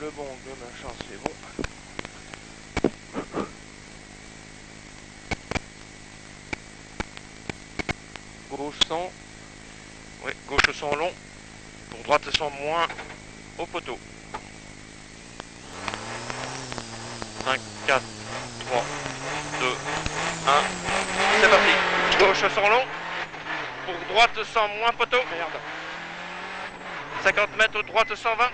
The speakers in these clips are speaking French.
Le bon de machin, c'est bon. Gauche 100. Oui, gauche 100 long. Pour droite 100 moins au poteau. 5, 4, 3, 2, 1. C'est parti. Gauche 100 long. Pour droite 100 moins poteau. Merde. 50 mètres, droite 120.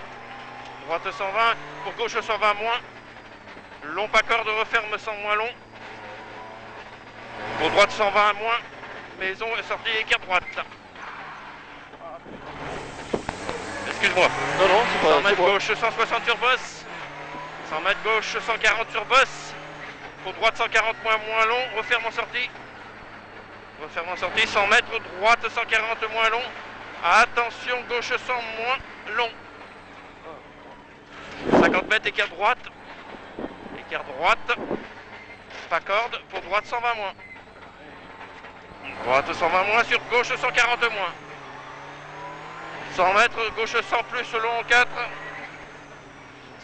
Droite 120. Pour gauche 120 moins. Long pas corde, referme 100 moins long. Pour droite 120 moins. Maison est sortie écart droite. Excuse-moi. Non, non, c'est pas... 100 mètres gauche 160 sur bosse. 100 mètres gauche 140 sur bosse. Pour droite 140 moins long. Referme en sortie. Referme en sortie. 100 mètres droite 140 moins long. Attention gauche 100 moins long. 50 mètres écart droite. Écart droite. Pas corde. Pour droite 120 moins. Droite 120 moins sur gauche 140 moins. 100 mètres, gauche 100 plus long 4.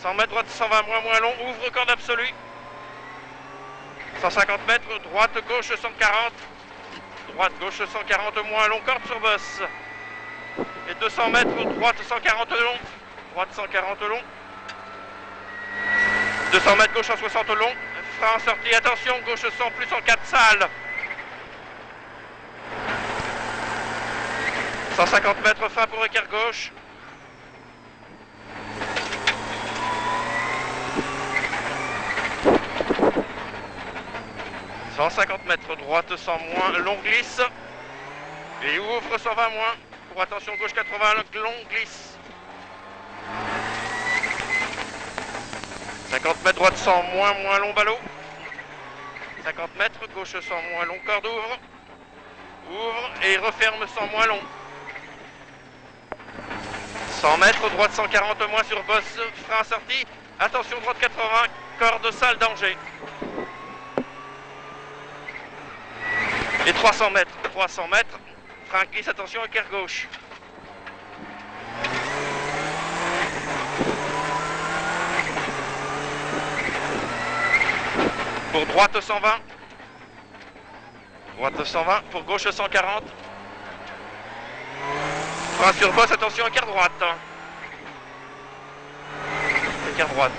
100 mètres, droite 120 moins long, ouvre corde absolue. 150 mètres, droite gauche 140. Droite gauche 140 moins long, corde sur bosse. Et 200 mètres, droite 140 long. Droite 140 long. 200 mètres, gauche 160 long. Frein en sortie, attention, gauche 100 plus en 4 salles. 150 mètres, frein pour écart gauche. « 150 mètres, droite 100 moins, long glisse. Et ouvre 120 moins. Pour attention, gauche 80, long glisse. 50 mètres, droite 100 moins long ballot. 50 mètres, gauche 100 moins long, corde ouvre. Ouvre et referme 100 moins long. 100 mètres, droite 140 moins sur bosse, frein sorti. Attention, droite 80, corde salle, danger. Et 300 mètres, frein glisse, attention, écart gauche. Pour droite 120. Droite 120, pour gauche 140. Frein sur bosse, attention, écart droite. Écart droite.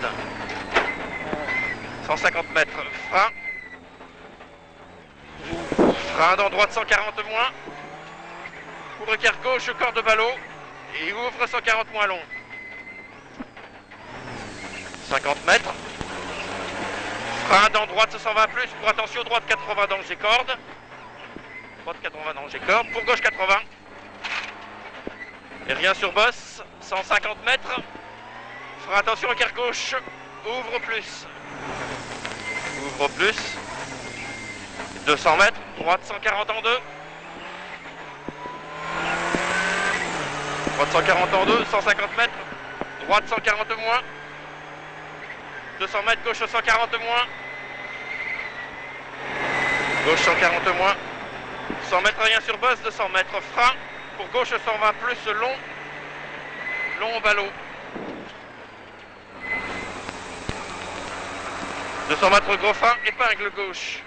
150 mètres, frein. Frein dans droite 140 moins. Pour écart gauche, corde ballot. Et ouvre 140 moins long. 50 mètres. Frein dans droite 120 plus. Pour attention, droite 80 danger corde. Droite 80 danger corde. Pour gauche 80. Et rien sur bosse, 150 mètres. Frein attention, écart gauche, ouvre plus. Ouvre plus. 200 mètres, droite 140 en 2. Droite 140 en 2, 150 mètres. Droite 140 moins. 200 mètres, gauche 140 moins. Gauche 140 moins. 100 mètres, rien sur bosse, 200 mètres, frein. Pour gauche 120 plus long. Long au ballot. 200 mètres gros frein, épingle gauche.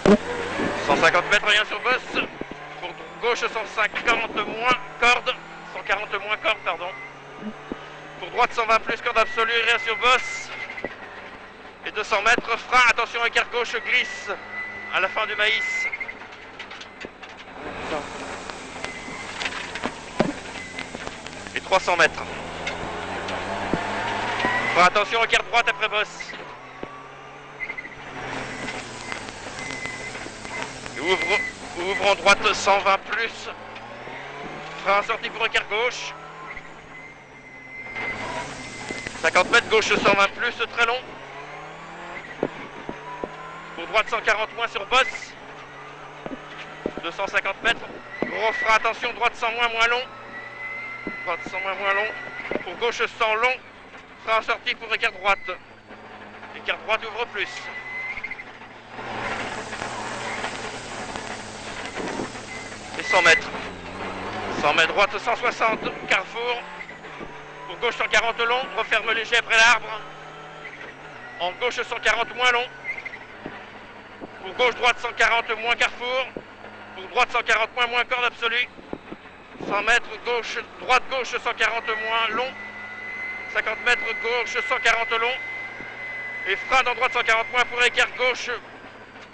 « 150 mètres, rien sur bosse. Pour gauche 140 moins, corde. 140 moins corde, pardon. Pour droite 120 plus, corde absolue, rien sur bosse. Et 200 mètres, frein, attention, écart gauche, glisse. À la fin du maïs. Et 300 mètres. Frein, attention, écart droite après bosse. Ouvre en droite 120 plus. Frein sorti pour écart gauche. 50 mètres, gauche 120 plus, très long. Pour droite 140 moins sur bosse. 250 mètres. Gros frein, attention, droite 100 moins long. Droite 100 moins long. Pour gauche 100 long. Frein sorti pour écart droite. Écart droite ouvre plus. Et 100 mètres. 100 mètres droite 160, carrefour. Pour gauche 140 long, referme léger après l'arbre. En gauche 140 moins long. Pour gauche droite 140 moins carrefour. Pour droite 140 moins corde absolue. 100 mètres gauche, droite gauche 140 moins long. 50 mètres gauche 140 long. Et frein dans droite 140 moins pour écart gauche.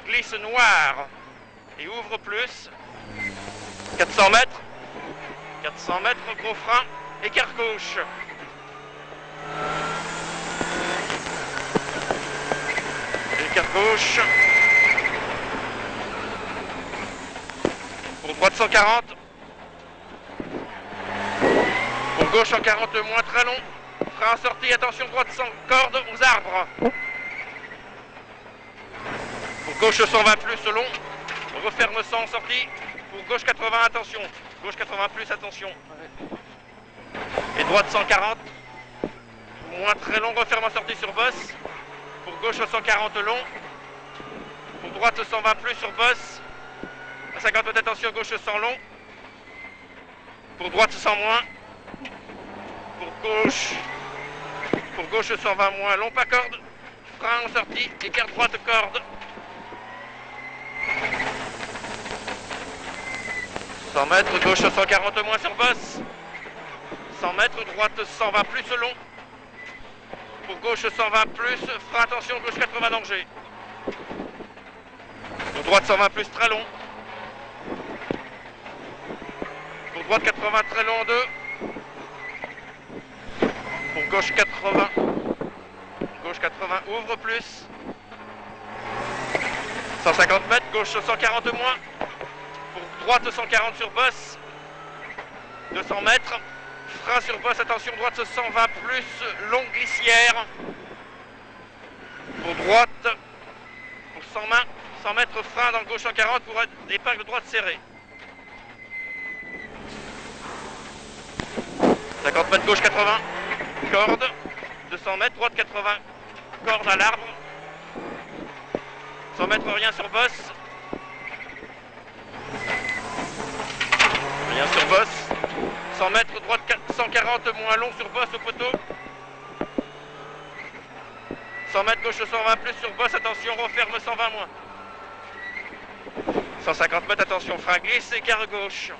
Glisse noir. Et ouvre plus. 400 mètres. 400 mètres, gros frein. Écart gauche. Écart gauche. Pour droite 140. Pour gauche 140 moins très long. Frein sortie, attention droite sans corde aux arbres. Pour gauche 120 plus long. Referme 100 sortie. Pour gauche 80, attention. Gauche 80 plus, attention. Et droite 140. Moins très long, referme en sortie sur bosse. Pour gauche 140 long. Pour droite 120 plus sur bosse. À 50 mètres, attention, gauche 100 long. Pour droite 100 moins. Pour gauche 120 moins long, pas corde. Frein en sortie, écart droite corde. 100 mètres, gauche 140 moins sur bosse. 100 mètres, droite 120 plus long. Pour gauche 120 plus, frein attention, gauche 80 danger. Pour droite 120 plus très long. Pour droite 80 très long en 2. Pour gauche 80. Gauche 80 ouvre plus. 150 mètres, gauche 140 moins. Pour droite 140 sur bosse. 200 mètres. Frein sur bosse, attention, droite 120 plus, longue glissière. Pour droite, pour 100 mètres, frein dans le gauche 140 pour épingle droite serrée. 50 mètres, gauche 80, corde. 200 mètres, droite 80, corde à l'arbre. 100 mètres, rien sur bosse. Rien sur bosse. 100 mètres, droite 140 moins long sur bosse au poteau. 100 mètres, gauche 120 plus sur bosse, attention, referme 120 moins. 150 mètres, attention, frein glisse, écart gauche.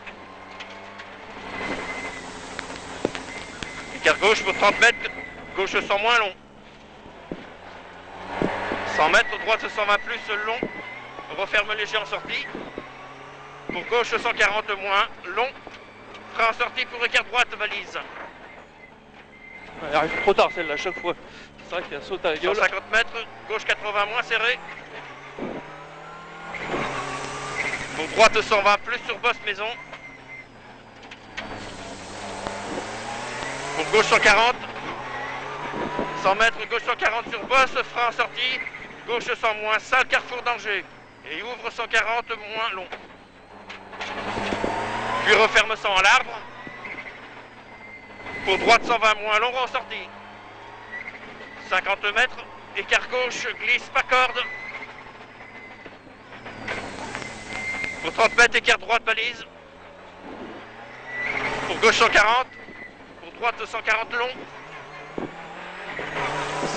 Écart gauche pour 30 mètres, gauche 100 moins long. 100 mètres, droite 120 plus long, referme léger en sortie. Pour gauche 140 moins long. Frein en sortie pour écart droite, valise. Elle arrive trop tard celle-là, à chaque fois. C'est vrai qu'elle saute à la gueule. 150 mètres, gauche 80 moins serré. Pour droite 120 plus sur bosse maison. Pour gauche 140. 100 mètres, gauche 140 sur bosse, frein en sortie. Gauche 100 moins, salle carrefour danger. Et ouvre 140 moins long. Puis referme 100 à l'arbre. Pour droite 120 moins long en sortie. 50 mètres, écart gauche, glisse, pas corde. Pour 30 mètres, écart droite, balise. Pour gauche 140. Pour droite 140 long.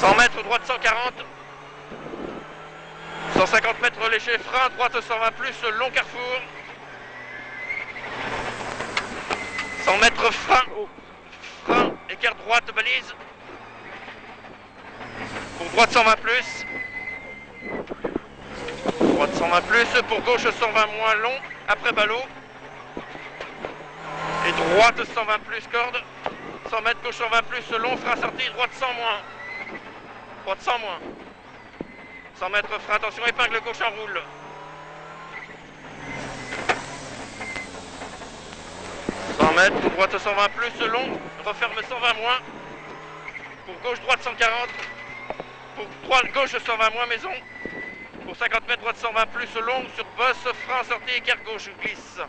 100 mètres, droite 140. 150 mètres léger, frein, droite 120 plus, long carrefour. 100 mètres frein, écart droite, balise. Pour droite 120 plus. Droite 120 plus, pour gauche 120 moins long, après ballot. Et droite 120 plus corde. 100 mètres, gauche 120 plus, long, frein sorti, droite 100 moins. Droite 100 moins. 100 mètres frein, attention, épingle gauche en roule. 100 mètres, droite 120 plus, long, referme 120 moins. Pour gauche, droite 140. Pour droite, gauche 120 moins, maison. Pour 50 mètres, droite 120 plus, long, sur bosse, frein, sortie, écart gauche, glisse.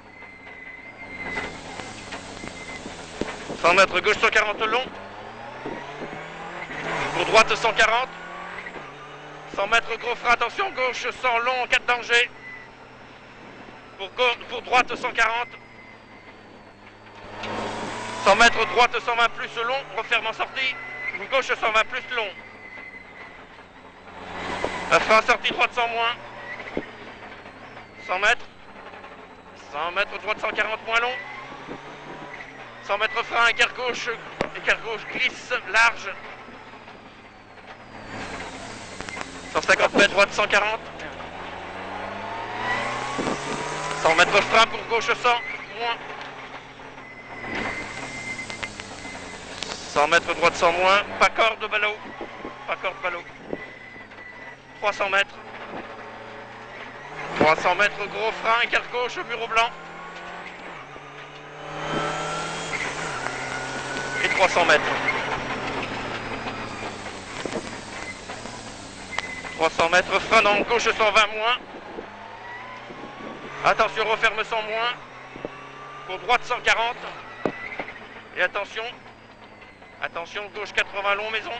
100 mètres, gauche 140 long. Pour droite 140. 100 mètres, gros frein, attention, gauche 100 long, en cas de danger. Pour droite 140. 100 mètres droite 120 plus long, referme en sortie. Gauche 120 plus long. Frein en sortie droite 100 moins. 100 mètres. 100 mètres droite 140 moins long. 100 mètres frein, écart gauche glisse large. 150 mètres droite 140. 100 mètres frein pour gauche 100 moins. 100 mètres droite 100 moins, pas corde ballot. Pas corde ballot. 300 mètres. 300 mètres gros frein, écart gauche, bureau blanc. Et 300 mètres. 300 mètres, frein dans gauche 120 moins. Attention, referme 100 moins. Pour droite 140. Et attention. Attention, gauche 80 long, maison.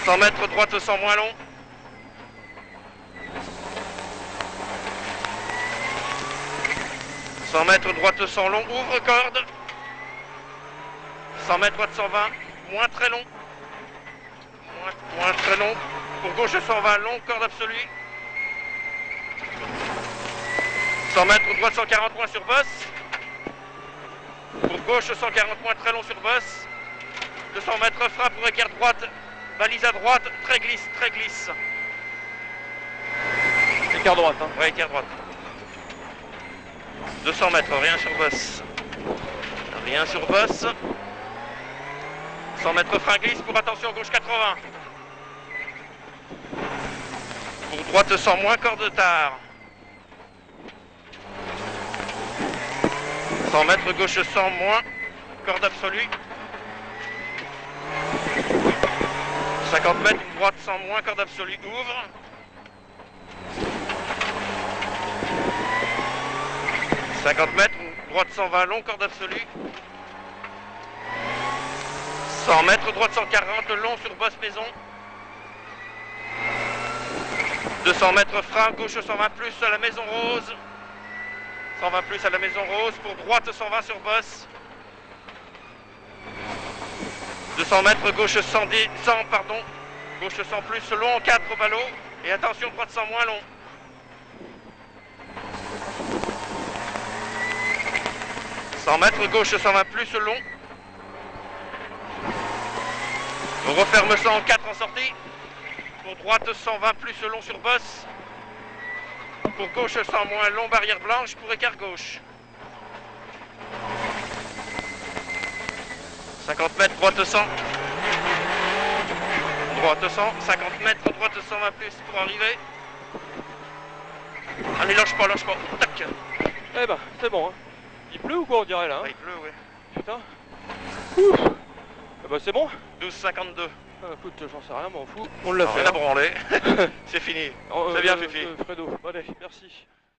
100 mètres, droite 100 moins long. 100 mètres, droite 100 long, ouvre corde. 100 mètres, droite 120, moins très long. Moins très long. Pour gauche 120, long, corde absolue. 100 mètres, droite 140 moins sur bosse. Pour gauche 140 moins très long sur bosse. 200 mètres frein pour écart droite. Balise à droite, très glisse, très glisse. Écart droite, hein. Ouais, écart droite. 200 mètres, rien sur bosse. Rien sur bosse. 100 mètres frein glisse pour attention gauche 80. Pour droite 100 moins, corde de tard. 100 mètres gauche 100 moins, corde absolue. 50 mètres, droite 100 moins, corde absolue, ouvre. 50 mètres, droite 120 long, corde absolue. 100 mètres, droite 140 long sur bosse maison. 200 mètres frein, gauche 120 plus à la maison rose. 120 plus à la maison rose, pour droite 120 sur bosse. 200 mètres, gauche 100, pardon. Gauche 100 plus long, 4 ballots. Et attention, droite 100 moins long. 100 mètres, gauche 120 plus long. On referme 100 en 4 en sortie. Pour droite 120 plus long sur bosse. Pour gauche 100 moins long, barrière blanche pour écart gauche. 50 mètres, droite 100. Droite 100, 50 mètres, droite 120 plus pour arriver. Allez, lâche pas, lâche pas. Tac. Eh ben, c'est bon, hein. Il pleut ou quoi on dirait là, hein? Ah, il pleut, ouais. Putain. Ouf. Eh ben c'est bon. 12,52. Ah, écoute, j'en sais rien, m'en fous. On l'a fait. Rien à branler. C'est fini. C'est bien, Fifi. Fredo, allez, merci.